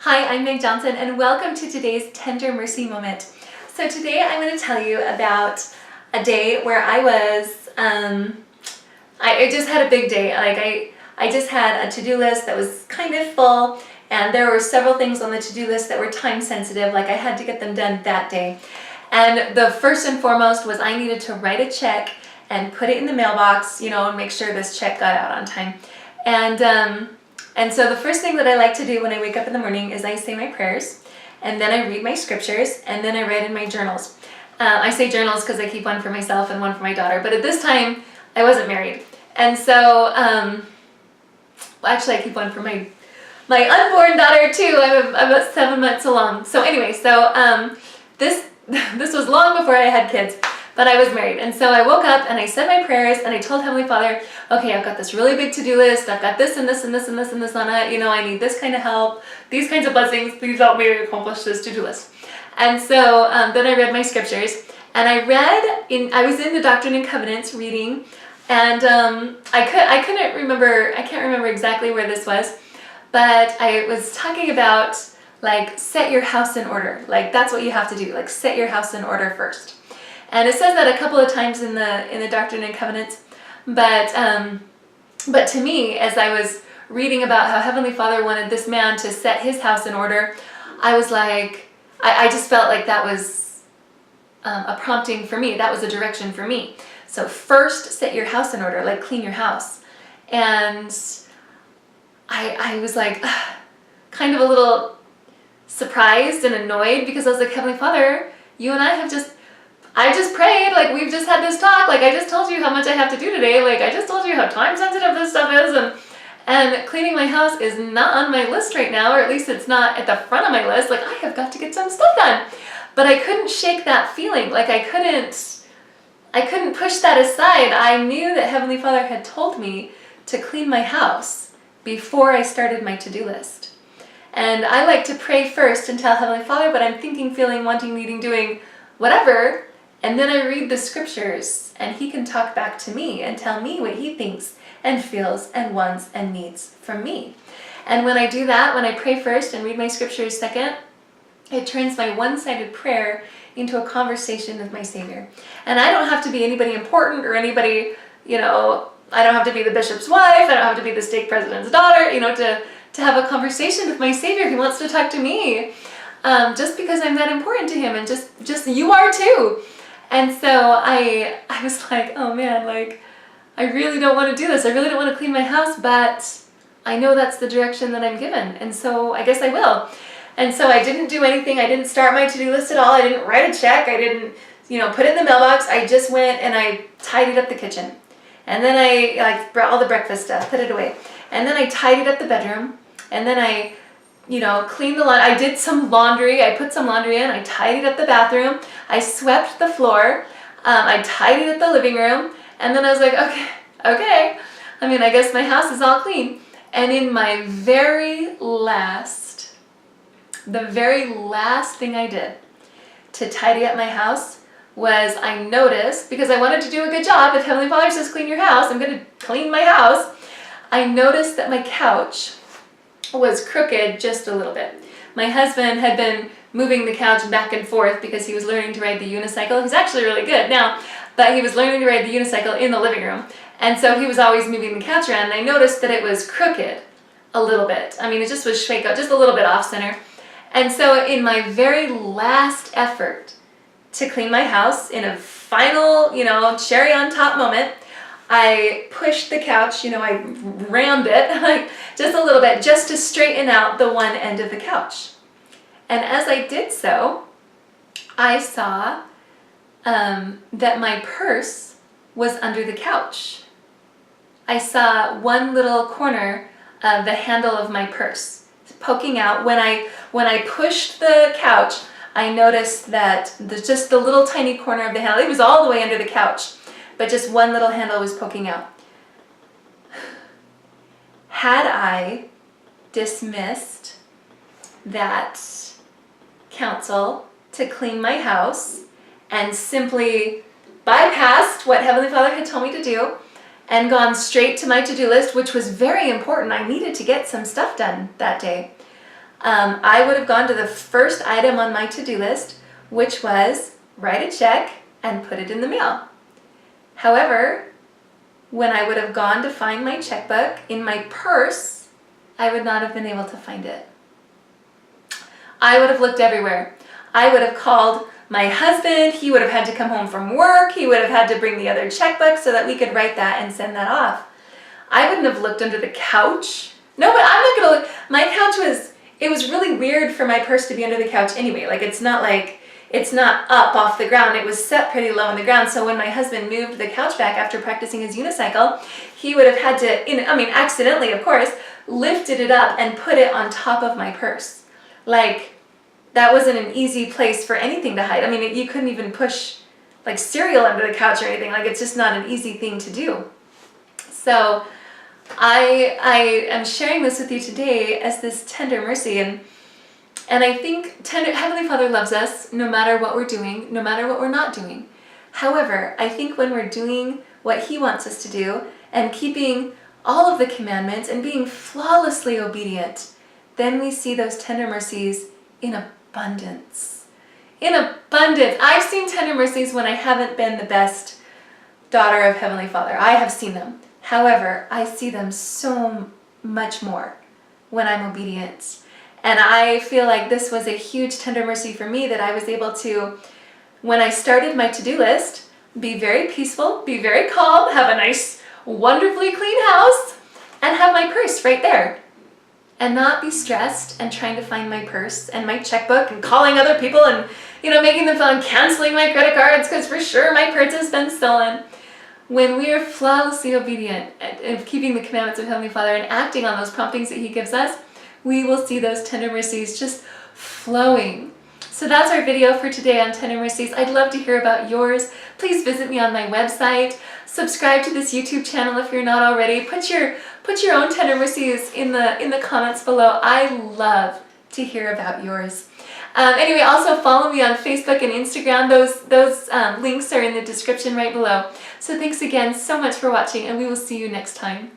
Hi, I'm Meg Johnson, and welcome to today's Tender Mercy Moment. So today I'm going to tell you about a day where I just had a big day. I just had a to-do list that was kind of full, and there were several things on the to-do list that were time sensitive, like I had to get them done that day. And the first and foremost was I needed to write a check and put it in the mailbox, and make sure this check got out on time. And so the first thing that I like to do when I wake up in the morning is I say my prayers, and then I read my scriptures, and then I write in my journals. I say journals because I keep one for myself and one for my daughter, but at this time I wasn't married. And so, actually I keep one for my unborn daughter too. I'm about 7 months along. So anyway, this was long before I had kids, but I was married. And so I woke up and I said my prayers and I told Heavenly Father, okay, I've got this really big to-do list. I've got this and this and this and this and this on it. I need this kind of help, these kinds of blessings. Please help me accomplish this to-do list. And so then I read my scriptures, and I was in the Doctrine and Covenants reading, and I can't remember exactly where this was, but I was talking about set your house in order. That's what you have to do. Set your house in order first. And it says that a couple of times in the Doctrine and Covenants, but to me, as I was reading about how Heavenly Father wanted this man to set his house in order, I was like, I just felt like that was a prompting for me. That was a direction for me. So first, set your house in order, clean your house. And I was kind of a little surprised and annoyed, because I was like, Heavenly Father, you and I just prayed, we've just had this talk, I just told you how much I have to do today, I just told you how time sensitive this stuff is, and cleaning my house is not on my list right now, or at least it's not at the front of my list. I have got to get some stuff done. But I couldn't shake that feeling. I couldn't push that aside. I knew that Heavenly Father had told me to clean my house before I started my to-do list. And I like to pray first and tell Heavenly Father what I'm thinking, feeling, wanting, needing, doing, whatever, and then I read the scriptures, and He can talk back to me and tell me what He thinks and feels and wants and needs from me. And when I do that, when I pray first and read my scriptures second, it turns my one-sided prayer into a conversation with my Savior. And I don't have to be anybody important or anybody, I don't have to be the bishop's wife, I don't have to be the stake president's daughter, to have a conversation with my Savior. He wants to talk to me, just because I'm that important to Him, and just you are too. And so I was like, oh man, I really don't want to do this. I really don't want to clean my house, but I know that's the direction that I'm given, and so I guess I will. And so I didn't do anything. I didn't start my to-do list at all. I didn't write a check. I didn't, put it in the mailbox. I just went and I tidied up the kitchen. And then I brought all the breakfast stuff, put it away. And then I tidied up the bedroom. And then I, cleaned the laundry. I did some laundry. I put some laundry in. I tidied up the bathroom. I swept the floor. I tidied up the living room. And then I was like, okay. I guess my house is all clean. And in my the very last thing I did to tidy up my house was I noticed, because I wanted to do a good job, if Heavenly Father says clean your house, I'm going to clean my house. I noticed that my couch was crooked just a little bit. My husband had been moving the couch back and forth because he was learning to ride the unicycle. He's actually really good now, but he was learning to ride the unicycle in the living room. And so he was always moving the couch around, and I noticed that it was crooked a little bit. It just was shweko, just a little bit off center. And so in my very last effort to clean my house, in a final, cherry on top moment, I pushed the couch, I rammed it just a little bit, just to straighten out the one end of the couch. And as I did so, I saw that my purse was under the couch. I saw one little corner of the handle of my purse poking out. When I pushed the couch, I noticed that just the little tiny corner of the handle, it was all the way under the couch, but just one little handle was poking out. Had I dismissed that counsel to clean my house and simply bypassed what Heavenly Father had told me to do and gone straight to my to-do list, which was very important. I needed to get some stuff done that day. I would have gone to the first item on my to-do list, which was write a check and put it in the mail. However, when I would have gone to find my checkbook in my purse, I would not have been able to find it. I would have looked everywhere. I would have called my husband. He would have had to come home from work. He would have had to bring the other checkbook so that we could write that and send that off. I wouldn't have looked under the couch. No, but I'm not going to look. My couch it was really weird for my purse to be under the couch anyway. It's not up off the ground. It was set pretty low on the ground. So when my husband moved the couch back after practicing his unicycle, he would have had to, accidentally, of course, lifted it up and put it on top of my purse. That wasn't an easy place for anything to hide. You couldn't even push cereal under the couch or anything. It's just not an easy thing to do. So I am sharing this with you today as this tender mercy, and I think Heavenly Father loves us no matter what we're doing, no matter what we're not doing. However, I think when we're doing what He wants us to do and keeping all of the commandments and being flawlessly obedient, then we see those tender mercies in abundance. In abundance. I've seen tender mercies when I haven't been the best daughter of Heavenly Father. I have seen them. However, I see them so much more when I'm obedient. And I feel like this was a huge tender mercy for me, that I was able to, when I started my to-do list, be very peaceful, be very calm, have a nice, wonderfully clean house, and have my purse right there. And not be stressed and trying to find my purse and my checkbook and calling other people and, making them feel I'm canceling my credit cards because for sure my purse has been stolen. When we are flawlessly obedient and keeping the commandments of Heavenly Father and acting on those promptings that He gives us, we will see those tender mercies just flowing. So that's our video for today on tender mercies. I'd love to hear about yours. Please visit me on my website. Subscribe to this YouTube channel if you're not already. Put your own tender mercies in the comments below. I love to hear about yours. Anyway, also follow me on Facebook and Instagram. Those links are in the description right below. So thanks again so much for watching, and we will see you next time.